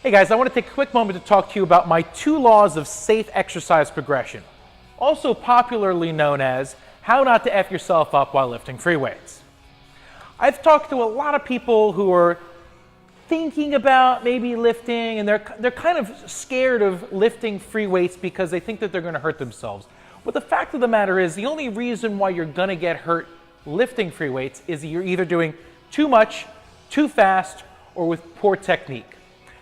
Hey guys, I want to take a quick moment to talk to you about my 2 laws of safe exercise progression, also popularly known as how not to F yourself up while lifting free weights. I've talked to a lot of people who are thinking about maybe lifting, and they're kind of scared of lifting free weights because they think that they're going to hurt themselves. But the fact of the matter is, the only reason why you're going to get hurt lifting free weights is you're either doing too much, too fast, or with poor technique.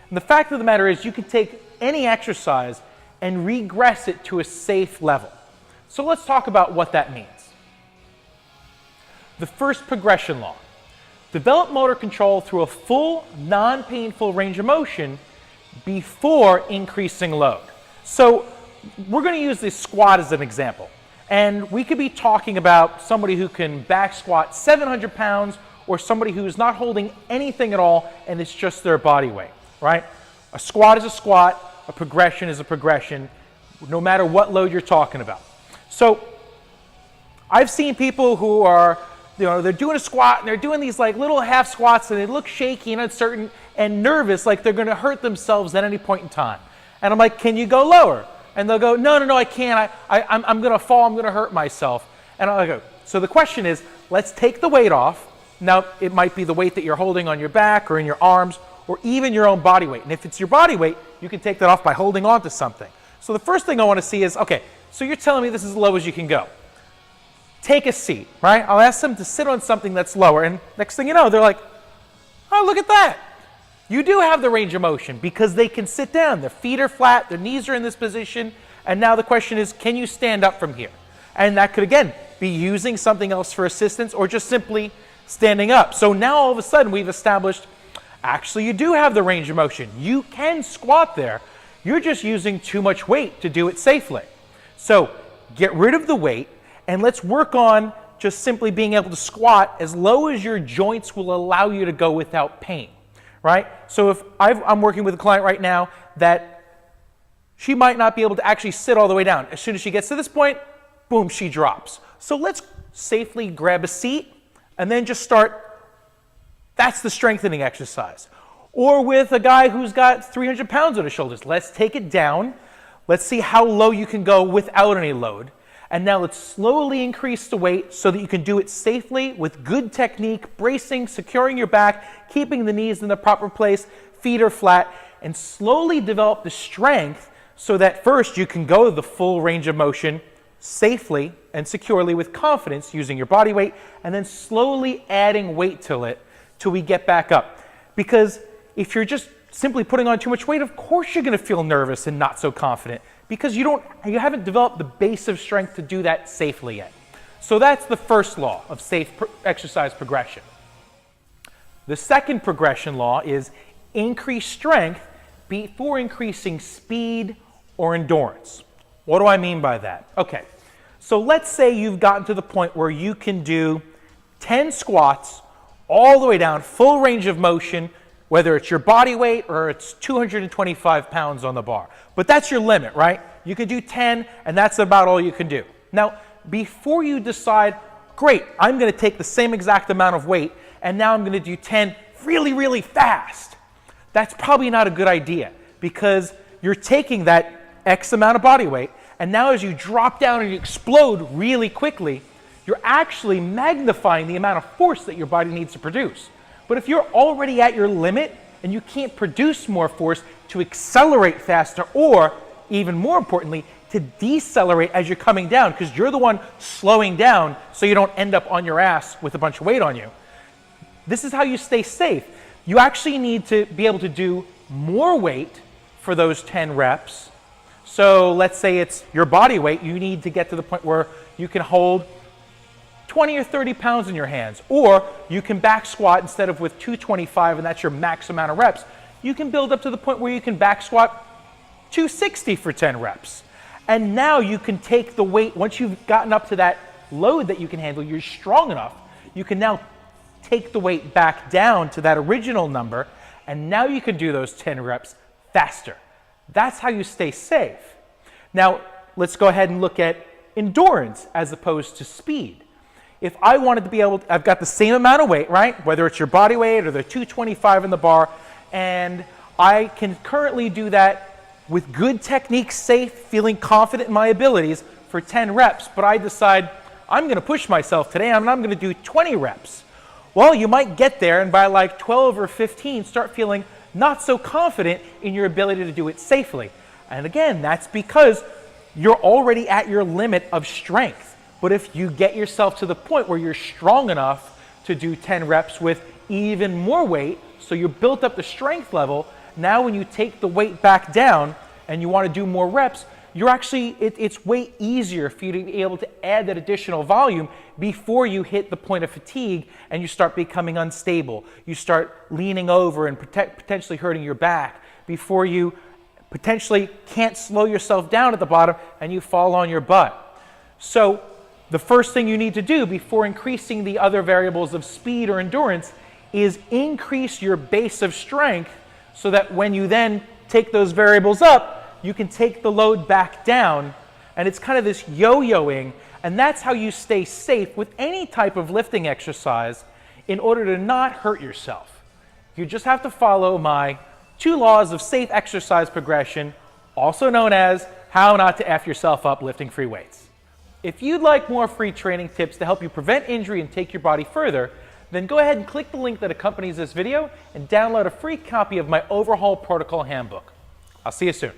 And the fact of the matter is, you can take any exercise and regress it to a safe level. So let's talk about what that means. The first progression law. Develop motor control through a full, non-painful range of motion before increasing load. So we're going to use this squat as an example. And we could be talking about somebody who can back squat 700 pounds or somebody who's not holding anything at all and it's just their body weight, right? A squat is a squat, a progression is a progression, no matter what load you're talking about. So I've seen people who are, they're doing a squat and they're doing these like little half squats and they look shaky and uncertain and nervous, like they're going to hurt themselves at any point in time. And I'm like, can you go lower? And they'll go, no, I can't. I'm going to fall. I'm going to hurt myself. And I go, so the question is, let's take the weight off. Now, it might be the weight that you're holding on your back or in your arms or even your own body weight. And if it's your body weight, you can take that off by holding on to something. So the first thing I want to see is, okay, so you're telling me this is as low as you can go. Take a seat, right? I'll ask them to sit on something that's lower. And next thing you know, they're like, oh, look at that. You do have the range of motion because they can sit down. Their feet are flat, their knees are in this position. And now the question is, can you stand up from here? And that could, again, be using something else for assistance or just simply standing up. So now all of a sudden we've established, actually you do have the range of motion. You can squat there. You're just using too much weight to do it safely. So get rid of the weight and let's work on just simply being able to squat as low as your joints will allow you to go without pain, right? So if I'm working with a client right now that she might not be able to actually sit all the way down. As soon as she gets to this point, boom, she drops. So let's safely grab a seat and then just start. That's the strengthening exercise. Or with a guy who's got 300 pounds on his shoulders, let's take it down. Let's see how low you can go without any load. And now let's slowly increase the weight so that you can do it safely with good technique, bracing, securing your back, keeping the knees in the proper place, feet are flat, and slowly develop the strength so that first you can go the full range of motion safely and securely with confidence using your body weight, and then slowly adding weight to it till we get back up. Because if you're just simply putting on too much weight, of course you're going to feel nervous and not so confident because you haven't developed the base of strength to do that safely yet. So that's the first law of safe exercise progression. The second progression law is increase strength before increasing speed or endurance. What do I mean by that? Okay, so let's say you've gotten to the point where you can do 10 squats all the way down, full range of motion, whether it's your body weight or it's 225 pounds on the bar. But that's your limit, right? You can do 10, and that's about all you can do. Now, before you decide, great, I'm going to take the same exact amount of weight, and now I'm going to do 10 really, really fast. That's probably not a good idea because you're taking that X amount of body weight, and now as you drop down and you explode really quickly, you're actually magnifying the amount of force that your body needs to produce. But if you're already at your limit and you can't produce more force to accelerate faster, or even more importantly, to decelerate as you're coming down, because you're the one slowing down so you don't end up on your ass with a bunch of weight on you. This is how you stay safe. You actually need to be able to do more weight for those 10 reps. So let's say it's your body weight, you need to get to the point where you can hold 20 or 30 pounds in your hands, or you can back squat instead of with 225 and that's your max amount of reps. You can build up to the point where you can back squat 260 for 10 reps. And now you can take the weight, once you've gotten up to that load that you can handle, you're strong enough, you can now take the weight back down to that original number, and now you can do those 10 reps faster. That's how you stay safe. Now, let's go ahead and look at endurance as opposed to speed. If I wanted to be able to, I've got the same amount of weight, right? Whether it's your body weight or the 225 in the bar, and I can currently do that with good technique, safe, feeling confident in my abilities for 10 reps, but I decide I'm going to push myself today and I'm going to do 20 reps. Well, you might get there and by like 12 or 15 start feeling not so confident in your ability to do it safely. And again, that's because you're already at your limit of strength. But if you get yourself to the point where you're strong enough to do 10 reps with even more weight, so you built up the strength level, now when you take the weight back down and you want to do more reps, you're actually, it's way easier for you to be able to add that additional volume before you hit the point of fatigue and you start becoming unstable. You start leaning over and potentially hurting your back before you potentially can't slow yourself down at the bottom and you fall on your butt. So the first thing you need to do before increasing the other variables of speed or endurance is increase your base of strength so that when you then take those variables up, you can take the load back down, and it's kind of this yo-yoing, and that's how you stay safe with any type of lifting exercise in order to not hurt yourself. You just have to follow my 2 laws of safe exercise progression, also known as how not to F yourself up lifting free weights. If you'd like more free training tips to help you prevent injury and take your body further, then go ahead and click the link that accompanies this video and download a free copy of my Overhaul Protocol Handbook. I'll see you soon.